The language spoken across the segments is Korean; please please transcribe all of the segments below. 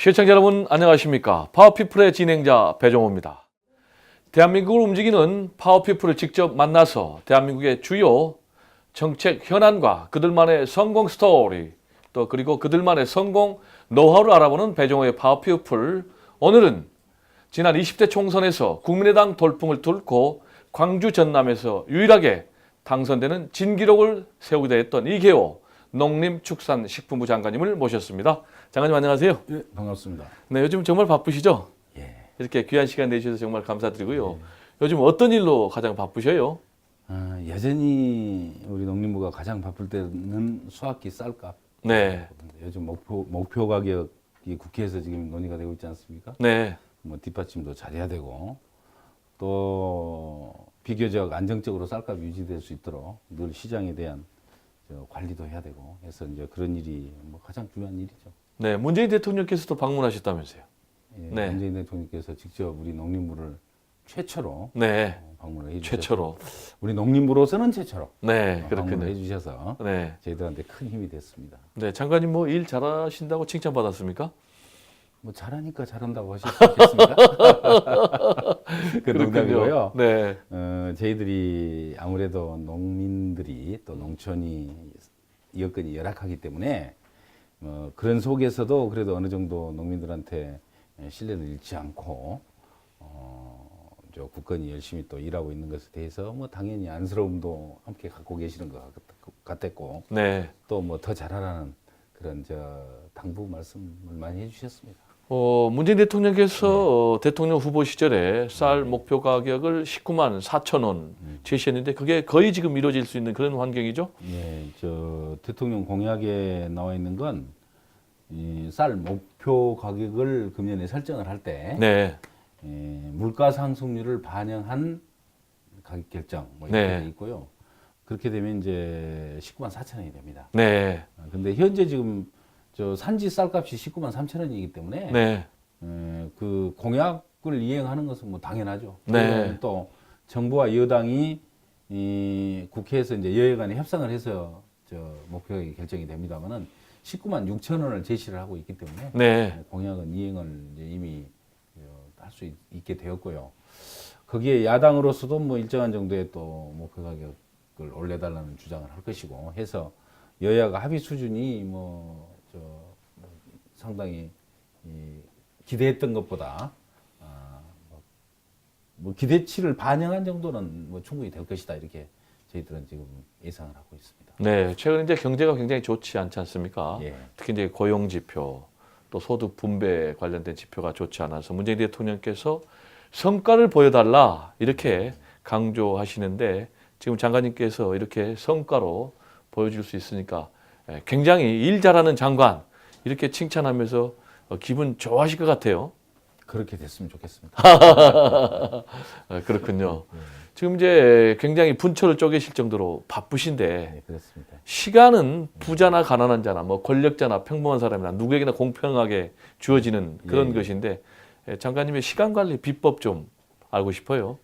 시청자 여러분 안녕하십니까? 파워피플의 진행자 배종호입니다. 대한민국을 움직이는 파워피플을 직접 만나서 대한민국의 주요 정책 현안과 그들만의 성공 스토리 또 그리고 그들만의 성공 노하우를 알아보는 배종호의 파워피플. 오늘은 지난 20대 총선에서 국민의당 돌풍을 뚫고 광주 전남에서 유일하게 당선되는 진기록을 세우기도 했던 이계호 농림축산식품부 장관님을 모셨습니다. 장관님 안녕하세요. 예, 반갑습니다. 네, 요즘 정말 바쁘시죠? 예. 이렇게 귀한 시간 내주셔서 정말 감사드리고요. 요즘 어떤 일로 가장 바쁘셔요? 여전히 우리 농림부가 가장 바쁠 때는 수확기 쌀값. 네, 요즘 목표 가격이 국회에서 지금 논의가 되고 있지 않습니까? 네, 뭐 뒷받침도 잘해야 되고 또 비교적 안정적으로 쌀값이 유지될 수 있도록 늘 시장에 대한 관리도 해야 되고 해서 이제 그런 일이 뭐 가장 중요한 일이죠. 네. 문재인 대통령께서도 방문하셨다면서요? 예, 네. 문재인 대통령께서 직접 우리 농림부를 최초로 네, 방문을 해주셔서 최초로. 우리 농림부로서는 최초로 네, 방문을 그렇군요. 해주셔서 네, 저희들한테 큰 힘이 됐습니다. 네, 장관님 뭐 일 잘하신다고 칭찬 받았습니까? 뭐 잘하니까 잘한다고 하실 수 있겠습니까? 그 농담이고요. 네, 저희들이 아무래도 농민들이 또 농촌이 여건이 열악하기 때문에 그런 속에서도 그래도 어느 정도 농민들한테 신뢰를 잃지 않고 저 국건이 열심히 또 일하고 있는 것에 대해서 뭐 당연히 안쓰러움도 함께 갖고 계시는 것 같았고 네. 또 뭐 더 잘하라는 그런 당부 말씀을 많이 해주셨습니다. 문재인 대통령께서 대통령 후보 시절에 쌀 목표 가격을 19만 4천 원 제시했는데 그게 거의 지금 이루어질 수 있는 그런 환경이죠? 예, 저 대통령 공약에 나와 있는 건 이 쌀 목표 가격을 금년에 설정을 할 때 네, 물가 상승률을 반영한 가격 결정 뭐 이렇게 네. 돼 있고요. 그렇게 되면 이제 19만 4천 원이 됩니다. 네, 근데 현재 지금 저 산지 쌀값이 19만 3천 원이기 때문에 네, 그 공약을 이행하는 것은 뭐 당연하죠. 네. 그러면 또 정부와 여당이 이 국회에서 이제 여야 간에 협상을 해서 저 목표가 결정이 됩니다만은 19만 6천 원을 제시를 하고 있기 때문에 네, 공약은 이행을 이제 이미 할 수 있게 되었고요. 거기에 야당으로서도 뭐 일정한 정도의 또 목표 가격을 올려달라는 주장을 할 것이고 해서 여야가 합의 수준이 상당히 기대했던 것보다 뭐 기대치를 반영한 정도는 뭐 충분히 될 것이다 이렇게 저희들은 지금 예상을 하고 있습니다. 네. 최근 이제 경제가 굉장히 좋지 않지 않습니까? 예. 특히 이제 고용 지표, 또 소득 분배 관련된 지표가 좋지 않아서 문재인 대통령께서 성과를 보여달라 이렇게 강조하시는데 지금 장관님께서 이렇게 성과로 보여줄 수 있으니까 굉장히 일 잘하는 장관 이렇게 칭찬하면서 기분 좋아하실 것 같아요. 그렇게 됐으면 좋겠습니다. 그렇군요. 지금 이제 굉장히 분초를 쪼개실 정도로 바쁘신데 네, 그렇습니다. 시간은 부자나 가난한 자나 뭐 권력자나 평범한 사람이나 누구에게나 공평하게 주어지는 그런 예. 것인데 장관님의 시간 관리 비법 좀 알고 싶어요.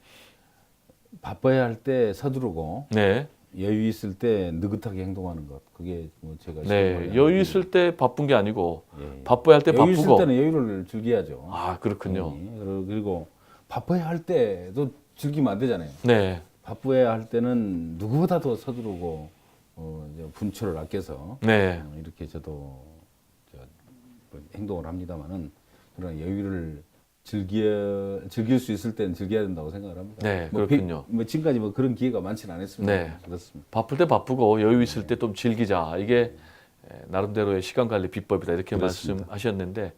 바빠야 할 때 서두르고 네, 여유 있을 때 느긋하게 행동하는 것. 그게 뭐 제가 네, 여유 있을 때 바쁜 게 아니고 예. 바빠야 할 때 여유 있을 바쁘고. 때는 여유를 즐겨야죠. 아, 그렇군요. 그리고 바빠야 할 때도 즐기면 안 되잖아요. 네, 바빠야 할 때는 누구보다 더 서두르고 이제 분초를 아껴서 네, 이렇게 저도 뭐 행동을 합니다만은 그런 여유를 즐길 수 있을 때는 즐겨야 된다고 생각을 합니다. 네, 뭐 그렇군요. 지금까지 뭐 그런 기회가 많지는 않았습니다. 네. 그렇습니다. 바쁠 때 바쁘고 여유 있을 때 좀 즐기자. 이게 나름대로의 시간 관리 비법이다 이렇게 그렇습니다. 말씀하셨는데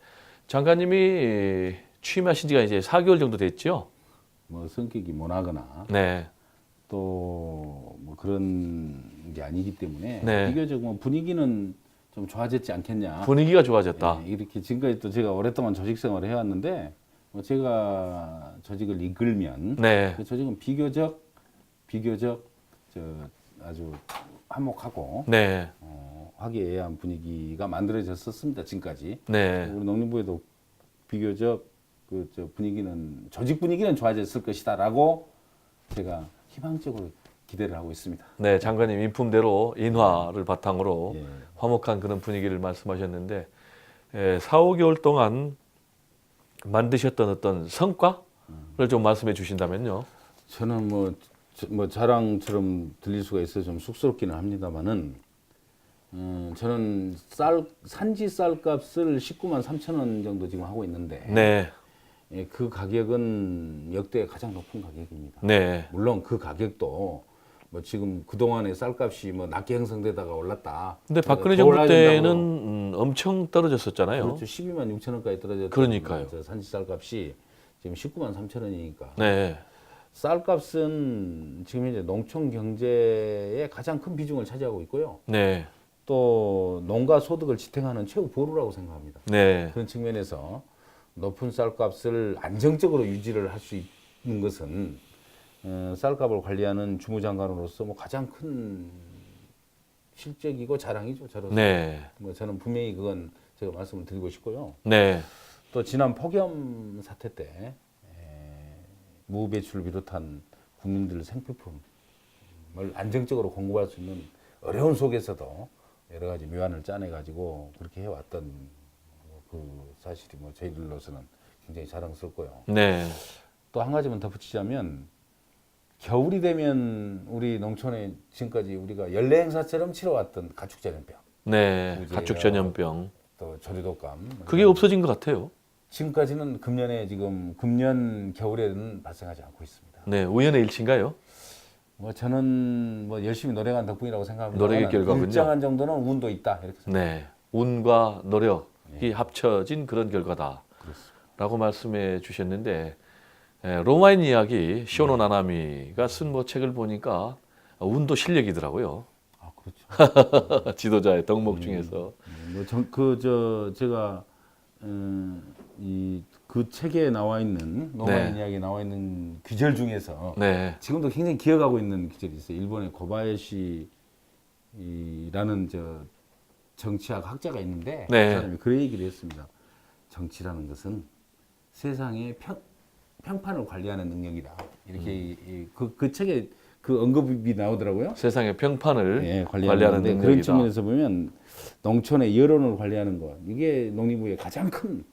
장관님이 취임하신 지가 이제 4개월 정도 됐죠? 뭐 성격이 모나거나 네, 또 뭐 그런 게 아니기 때문에 네. 비교적 뭐 분위기는 좀 좋아졌지 않겠냐. 분위기가 좋아졌다. 예, 이렇게 지금까지 또 제가 오랫동안 조직 생활을 해왔는데 뭐 제가 조직을 이끌면 네, 그 조직은 비교적 아주 화목하고 네, 화기애애한 분위기가 만들어졌었습니다. 지금까지. 네, 우리 농림부에도 비교적 분위기는 조직 분위기는 좋아졌을 것이다라고 제가 희망적으로 기대를 하고 있습니다. 네. 장관님 인품대로 인화를 바탕으로 예. 화목한 그런 분위기를 말씀하셨는데 4, 5개월 동안 만드셨던 어떤 성과를 좀 말씀해 주신다면요. 저는 뭐 자랑처럼 들릴 수가 있어서 좀 쑥스럽기는 합니다만은 저는 산지 쌀값을 19만 3천 원 정도 지금 하고 있는데 네, 예, 그 가격은 역대 가장 높은 가격입니다. 네, 물론 그 가격도 뭐 지금 그동안의 쌀값이 뭐 낮게 형성되다가 올랐다. 근데 박근혜 더 정부 올라야 때는 된다고. 엄청 떨어졌었잖아요. 그렇죠. 12만 6천 원까지 떨어졌던 그러니까요. 산지 쌀값이 지금 19만 3천 원이니까 네, 쌀값은 지금 현재 농촌 경제의 가장 큰 비중을 차지하고 있고요. 네, 또 농가 소득을 지탱하는 최고 보루라고 생각합니다. 네, 그런 측면에서 높은 쌀값을 안정적으로 유지를 할 수 있는 것은 쌀값을 관리하는 주무장관으로서 뭐 가장 큰 실적이고 자랑이죠. 저로서. 네, 뭐 저는 분명히 그건 제가 말씀을 드리고 싶고요. 네, 또 지난 폭염 사태 때 무배출을 비롯한 국민들 생필품을 안정적으로 공급할 수 있는 어려운 속에서도 여러 가지 묘안을 짜내 가지고 그렇게 해왔던 그 사실이 뭐 저희들로서는 굉장히 자랑스럽고요. 네, 또 한 가지만 덧붙이자면 겨울이 되면 우리 농촌에 지금까지 우리가 연례 행사처럼 치러왔던 가축전염병, 네, 부재요. 가축 전염병 또 조류독감 그게 없어진 것 같아요. 지금까지는 금년 겨울에는 발생하지 않고 있습니다. 네, 우연의 일치인가요? 뭐 저는 뭐 열심히 노력한 덕분이라고 생각합니다. 노력의 결과군요. 일정한 정도는 운도 있다 이렇게 생각합니다. 네, 운과 노력이 합쳐진 그런 결과다라고 그렇습니다. 말씀해 주셨는데 로마인 이야기 시오노 나나미가 쓴 뭐 책을 보니까 운도 실력이더라고요. 아 그렇죠. 지도자의 덕목 중에서. 제가 그 책에 나와 있는 로마인 네. 이야기에 나와 있는 귀절 중에서 네, 지금도 굉장히 기억하고 있는 귀절이 있어요. 일본의 고바야시라는 정치학 학자가 있는데 네. 그 사람이 그런 얘기를 했습니다. 정치라는 것은 세상의 평판을 관리하는 능력이다. 이렇게 그 책에 그 언급이 나오더라고요. 세상의 평판을 예, 관리하는 그런 능력이다. 측면에서 보면 농촌의 여론을 관리하는 것 이게 농림부의 가장 큰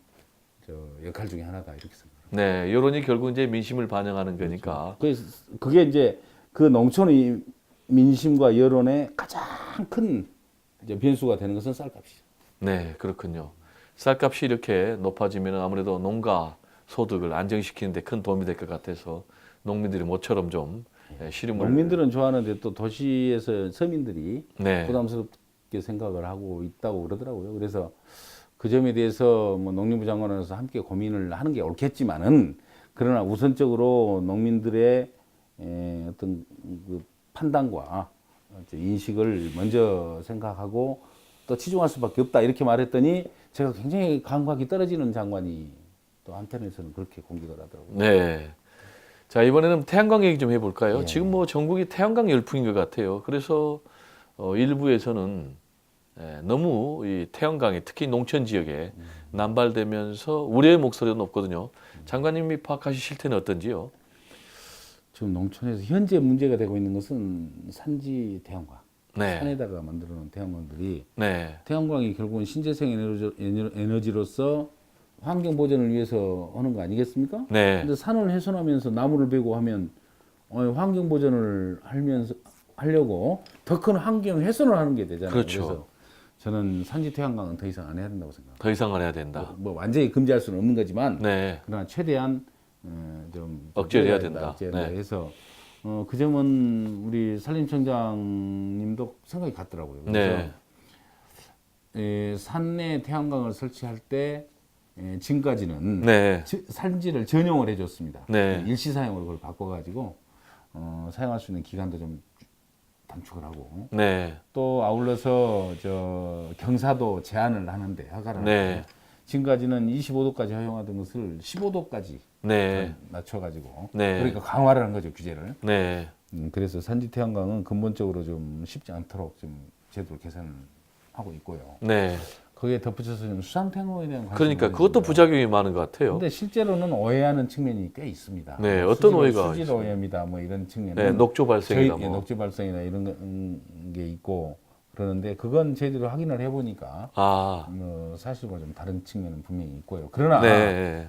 역할 중에 하나다 이렇게 생각합니다. 네, 여론이 결국 이제 민심을 반영하는 거니까. 그게 이제 그 농촌의 민심과 여론의 가장 큰 이제 변수가 되는 것은 쌀값이죠. 네, 그렇군요. 쌀값이 이렇게 높아지면 아무래도 농가 소득을 안정시키는 데 큰 도움이 될 것 같아서 농민들이 모처럼 좀 시름을 농민들은 좋아하는데 또 도시에서 서민들이 네, 부담스럽게 생각을 하고 있다고 그러더라고요. 그래서 그 점에 대해서 뭐 농림부 장관으로서 함께 고민을 하는 게 옳겠지만은 그러나 우선적으로 농민들의 어떤 그 판단과 인식을 먼저 생각하고 또 치중할 수밖에 없다 이렇게 말했더니 제가 굉장히 감각이 떨어지는 장관이 또 한편에서는 그렇게 공격을 하더라고요. 네. 자, 이번에는 태양광 얘기 좀 해볼까요? 예. 지금 뭐 전국이 태양광 열풍인 것 같아요. 그래서 일부에서는 너무 이 태양광이 특히 농촌 지역에 남발되면서 우려의 목소리가 높거든요. 장관님이 파악하실 때는 어떤지요? 지금 농촌에서 현재 문제가 되고 있는 것은 산지 태양광, 네, 산에다가 만들어 놓은 태양광들이 네, 태양광이 결국은 신재생 에너지로서 환경 보전을 위해서 하는 거 아니겠습니까? 네, 근데 산을 훼손하면서 나무를 베고 하면 환경 보전을 하려고 더 큰 환경 훼손을 하는 게 되잖아요. 그렇죠. 그래서 저는 산지 태양광은 더 이상 안 해야 된다고 생각합니다. 더 이상 안 해야 된다. 뭐 완전히 금지할 수는 없는 거지만 네, 그러나 최대한 좀 억제를 해야 된다. 억제를 네. 해서 그 점은 우리 산림청장님도 생각이 같더라고요. 그래서 네, 산내 태양광을 설치할 때 지금까지는 네, 산지를 전용을 해줬습니다. 네. 일시 사용으로 그걸 바꿔가지고 사용할 수 있는 기간도 좀 단축을 하고 네, 또 아울러서 경사도 제한을 하는데 허가를 네. 하는데 지금까지는 25도까지 허용하던 것을 15도까지 네, 낮춰가지고 네. 그러니까 강화를 한 거죠 규제를. 네, 그래서 산지 태양광은 근본적으로 좀 쉽지 않도록 좀 제도를 개선을 하고 있고요. 네. 거기에 덧붙여서 좀 수상 태양광에 대한 관심이 그러니까 그것도 있습니다. 부작용이 많은 것 같아요. 근데 실제로는 오해하는 측면이 꽤 있습니다. 네, 어떤 오해가 수질 있습니까? 오해입니다. 뭐 이런 측면은 네, 녹조 발생이다 뭐. 녹지 발생이나 이런 게 있고 그러는데 그건 저희들이 확인을 해보니까 아, 사실과 좀 다른 측면은 분명히 있고요. 그러나 네,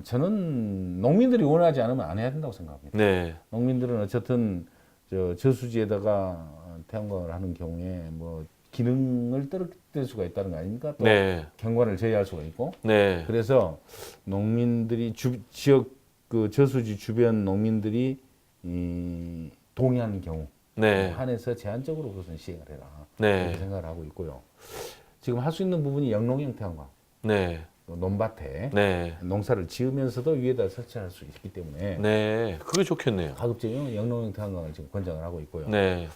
저는 농민들이 원하지 않으면 안 해야 된다고 생각합니다. 네, 농민들은 어쨌든 저수지에다가 태양광을 하는 경우에 뭐 기능을 떨어뜨릴 수가 있다는 거 아닙니까? 또 네, 경관을 제외할 수가 있고. 네, 그래서 농민들이 지역 그 저수지 주변 농민들이 동의하는 경우 네, 한해서 제한적으로 그것은 시행을 해라. 네. 이렇게 생각을 하고 있고요. 지금 할 수 있는 부분이 영농형 태양광, 네, 또 논밭에 네, 농사를 지으면서도 위에다 설치할 수 있기 때문에 네, 그게 좋겠네요. 가급적이면 영농형 태양광을 지금 권장을 하고 있고요. 네,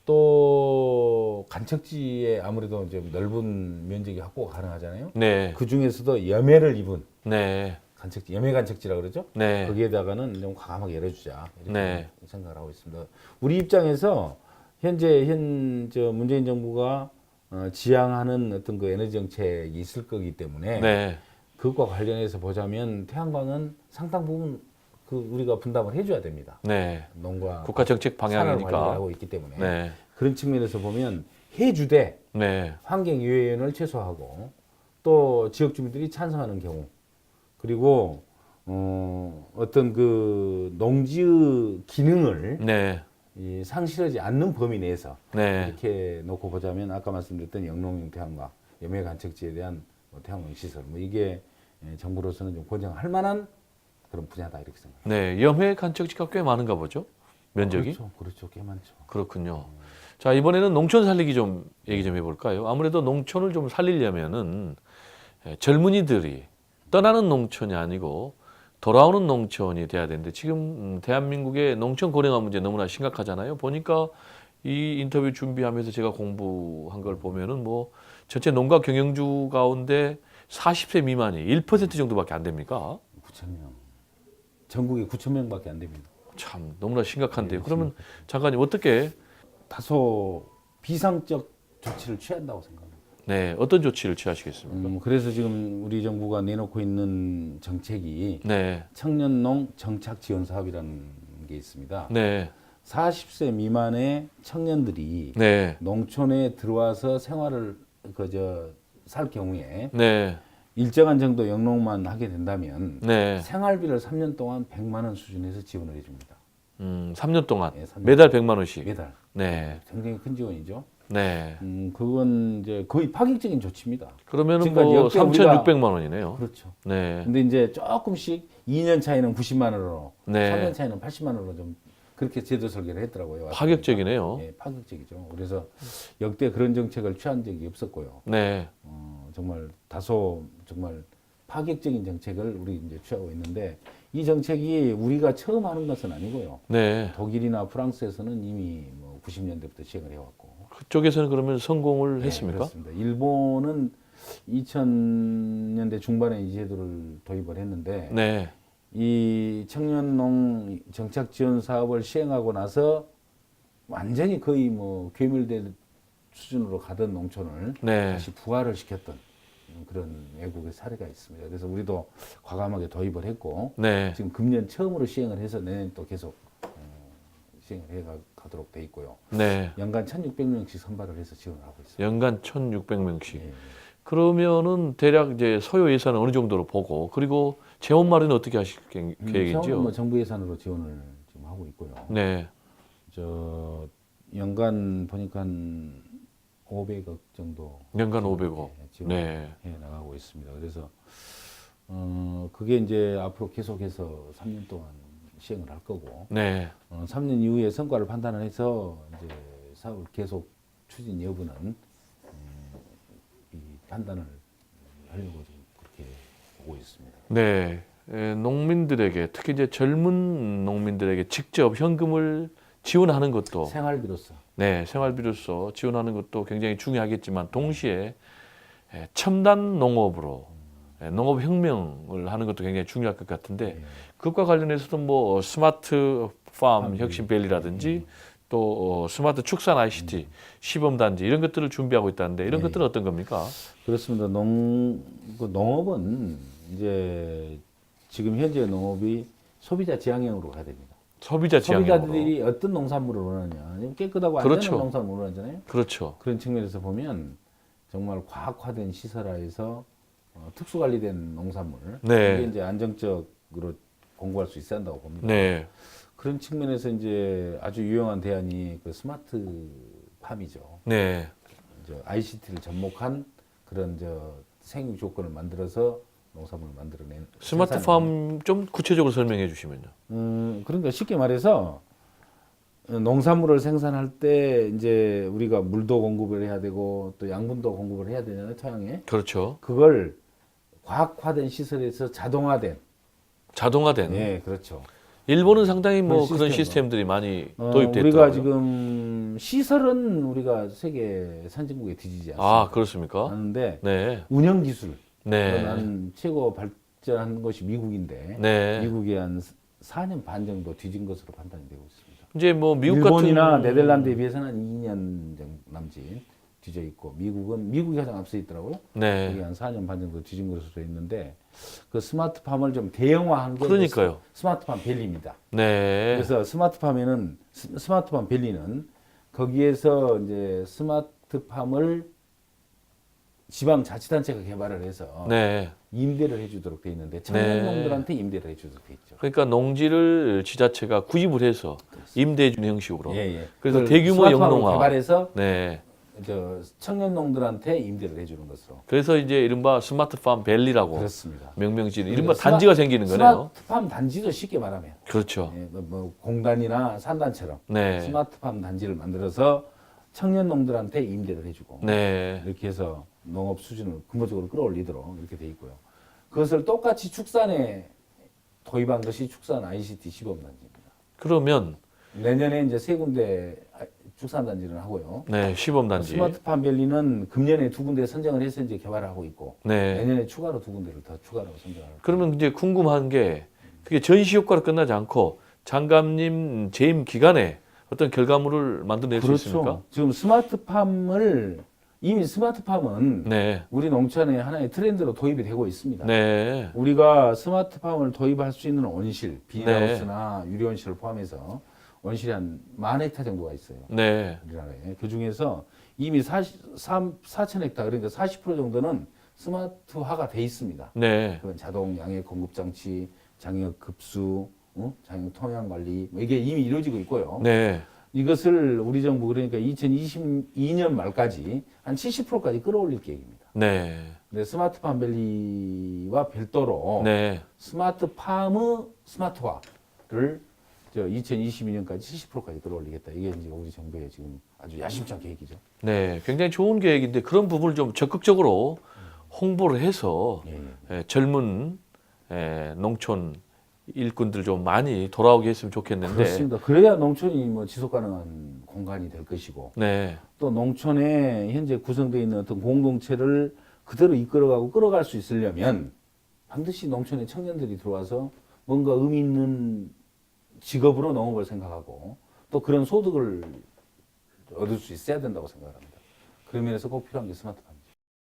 또 간척지에 아무래도 이제 넓은 면적이 확보가 가능하잖아요. 네, 그 중에서도 염해를 입은 네, 간척지, 염해 간척지라 그러죠. 네, 거기에다가는 좀 과감하게 열어주자 이렇게 네. 생각을 하고 있습니다. 우리 입장에서 현재 문재인 정부가 지향하는 어떤 그 에너지 정책이 있을 거기 때문에 네, 그것과 관련해서 보자면 태양광은 상당 부분 그 우리가 분담을 해줘야 됩니다. 네. 농가 국가 정책 산업 관리를 방향이니까. 하고 있기 때문에 네, 그런 측면에서 보면 해주되 네, 환경 유해연을 최소화하고 또 지역 주민들이 찬성하는 경우 그리고 어떤 그 농지의 기능을 네, 상실하지 않는 범위 내에서 네, 이렇게 놓고 보자면 아까 말씀드렸던 영농용 태양광, 염해 간척지에 대한 태양광 시설 뭐 이게 정부로서는 좀 권장할 만한 그런 분야다 이렇게 생각합니다. 네. 염해 간척지가 꽤 많은가 보죠? 면적이? 그렇죠, 꽤 많죠. 그렇군요. 자, 이번에는 농촌 살리기 좀 얘기 좀 해볼까요? 아무래도 농촌을 좀 살리려면은 젊은이들이 떠나는 농촌이 아니고 돌아오는 농촌이 돼야 되는데 지금 대한민국의 농촌 고령화 문제 너무나 심각하잖아요. 보니까 이 인터뷰 준비하면서 제가 공부한 걸 보면은 뭐 전체 농가 경영주 가운데 40세 미만이 1% 정도밖에 안 됩니까? 9,000명. 전국에 9,000명밖에 안 됩니다. 참 너무나 심각한데요. 네, 그러면 장관님 어떻게 다소 비상적 조치를 취한다고 생각합니다. 네, 어떤 조치를 취하시겠습니까? 그래서 지금 우리 정부가 내놓고 있는 정책이 네, 청년농 정착 지원 사업이라는 게 있습니다. 네, 40세 미만의 청년들이 네, 농촌에 들어와서 생활을 살 경우에 네, 일정한 정도 영농만 하게 된다면 네. 생활비를 3년 동안 100만 원 수준에서 지원을 해줍니다. 3년 동안 예, 3년 매달 100만 원씩. 매달. 네, 굉장히 큰 지원이죠. 네. 그건 이제 거의 파격적인 조치입니다. 그러면은 지금까지 뭐 역대 우리가 3,600만 원이네요. 그렇죠. 네, 근데 이제 조금씩 2년 차에는 90만 원으로, 네. 3년 차에는 80만 원으로 좀 그렇게 제도 설계를 했더라고요. 파격적이네요. 예, 파격적이죠. 그래서 역대 그런 정책을 취한 적이 없었고요. 네, 정말 다소 정말 파격적인 정책을 우리 이제 취하고 있는데 이 정책이 우리가 처음 하는 것은 아니고요. 네. 독일이나 프랑스에서는 이미 뭐 90년대부터 시행을 해왔고. 그쪽에서는 그러면 성공을 네, 했습니까? 그렇습니다. 일본은 2000년대 중반에 이 제도를 도입을 했는데 네, 이 청년농 정착 지원 사업을 시행하고 나서 완전히 거의 뭐 괴멸될 수준으로 가던 농촌을 네, 다시 부활을 시켰던 그런 외국의 사례가 있습니다. 그래서 우리도 과감하게 도입을 했고 네, 지금 금년 처음으로 시행을 해서 내년 또 계속 시행을 해 가도록 돼 있고요. 네. 연간 1,600명씩 선발을 해서 지원을 하고 있습니다. 연간 1,600명씩. 예. 그러면은 대략 이제 소요 예산은 어느 정도로 보고 그리고 재원 마련은 어떻게 하실 처음은 계획인지요? 뭐 정부 예산으로 지원을 지금 하고 있고요. 네, 연간 보니까 한 500억 정도 연간 500억. 지원해 네, 나가고 있습니다. 그래서 그게 이제 앞으로 계속해서 3년 동안 시행을 할 거고 네, 3년 이후에 성과를 판단을 해서 이제 사업을 계속 추진 여부는 이 판단을 하려고 좀 그렇게 보고 있습니다. 네. 농민들에게 특히 이제 젊은 농민들에게 직접 현금을 지원하는 것도 생활비로서 네, 생활비로서 지원하는 것도 굉장히 중요하겠지만 동시에 첨단 농업으로 농업 혁명을 하는 것도 굉장히 중요할 것 같은데 그것과 관련해서도 뭐 스마트 팜 혁신밸리라든지 또 스마트 축산 ICT 시범 단지 이런 것들을 준비하고 있다는데 이런 것들은 어떤 겁니까? 그렇습니다. 농업은 이제 지금 현재 농업이 소비자 지향형으로 가야 됩니다. 소비자 지향형으로. 소비자들이 어떤 농산물을 원하냐, 깨끗하고 안전한 그렇죠. 농산물을 원하잖아요. 그렇죠. 그런 측면에서 보면 정말 과학화된 시설하에서 특수 관리된 농산물, 네. 이게 이제 안정적으로 공급할 수 있어야 한다고 봅니다. 네. 그런 측면에서 이제 아주 유용한 대안이 그 스마트팜이죠. 네. ICT를 접목한 그런 생육 조건을 만들어서 농산물을 만들어낸 스마트팜 좀 구체적으로 설명해 주시면요. 그러니까 쉽게 말해서 농산물을 생산할 때 이제 우리가 물도 공급을 해야 되고 또 양분도 공급을 해야 되잖아요, 토양에. 그렇죠. 그걸 과학화된 시설에서 자동화된. 자동화된. 그렇죠. 일본은 상당히 뭐 그런 그런 시스템으로. 시스템들이 많이 도입됐더라고요. 우리가 지금 시설은 우리가 세계 선진국에 뒤지지 않습니다. 아, 그렇습니까? 하는데 네. 운영 기술, 네. 나는 최고 발전한 것이 미국인데 네. 미국이 한 4년 반 정도 뒤진 것으로 판단이 되고 있습니다. 이제 뭐 미국 일본이나 같은 네덜란드에 비해서는 한 2년 정도 남짓 뒤져 있고 미국이 가장 앞서 있더라고요. 네. 여기 한 4년 반 정도 뒤진 것으로 있는데 그 스마트팜을 좀 대형화한 게 그러니까요. 스마트팜 밸리입니다. 네. 그래서 스마트팜에는 스마트팜 밸리는 거기에서 이제 스마트팜을 지방 자치단체가 개발을 해서 네. 임대를 해주도록 돼 있는데 청년농들한테 임대를 해주도록 돼 있죠. 그러니까 농지를 지자체가 구입을 해서 임대해 주는 형식으로. 그래서 그걸 대규모 스마트팜을 영농화. 개발해서 네. 청년농들한테 임대를 해주는 것으로. 그래서 이제 이른바 스마트팜 밸리라고 그렇습니다. 명명 지는 이른바 그러니까 단지가 생기는 거네요. 스마트팜 단지도 쉽게 말하면 그렇죠. 뭐 공단이나 산단처럼 네. 스마트팜 단지를 만들어서 청년농들한테 임대를 해주고 네. 이렇게 해서 농업 수준을 근본적으로 끌어올리도록 이렇게 돼 있고요. 그것을 똑같이 축산에 도입한 것이 축산 ICT 시범단지입니다. 그러면 내년에 이제 세 군데 축산단지를 하고요. 네, 시범단지. 스마트팜 밸리는 금년에 두 군데 선정을 해서 이제 개발을 하고 있고 네. 내년에 추가로 두 군데를 더 추가로 선정을 하고. 그러면 이제 궁금한 게 그게 전시 효과로 끝나지 않고 장관님 재임 기간에 어떤 결과물을 만들어낼 수 있습니까? 지금 스마트팜을 이미 스마트팜은 네. 우리 농촌의 하나의 트렌드로 도입이 되고 있습니다. 네. 우리가 스마트팜을 도입할 수 있는 온실, 비닐하우스나 유리온실을 포함해서 원실이 한 10,000헥타 정도가 있어요. 네. 우리나라에. 그 중에서 이미 4,000헥타, 그러니까 40% 정도는 스마트화가 돼 있습니다. 네. 그런 자동 양액 공급 장치, 장역 급수, 장역 통양 관리, 뭐 이게 이미 이루어지고 있고요. 네. 이것을 우리 정부 그러니까 2022년 말까지 한 70%까지 끌어올릴 계획입니다. 네. 근데 스마트팜 밸리와 별도로 네. 스마트팜의 스마트화를 2022년까지 70%까지 끌어올리겠다. 이게 이제 우리 정부의 지금 아주 야심찬 계획이죠. 네. 굉장히 좋은 계획인데 그런 부분을 좀 적극적으로 홍보를 해서 젊은 농촌 일꾼들 좀 많이 돌아오게 했으면 좋겠는데. 그렇습니다. 그래야 농촌이 뭐 지속 가능한 공간이 될 것이고 네. 또 농촌에 현재 구성되어 있는 어떤 공동체를 그대로 이끌어가고 끌어갈 수 있으려면 반드시 농촌에 청년들이 들어와서 뭔가 의미 있는 직업으로 농업을 생각하고 또 그런 소득을 얻을 수 있어야 된다고 생각합니다. 그런 면에서 꼭 필요한 게 스마트팜입니다.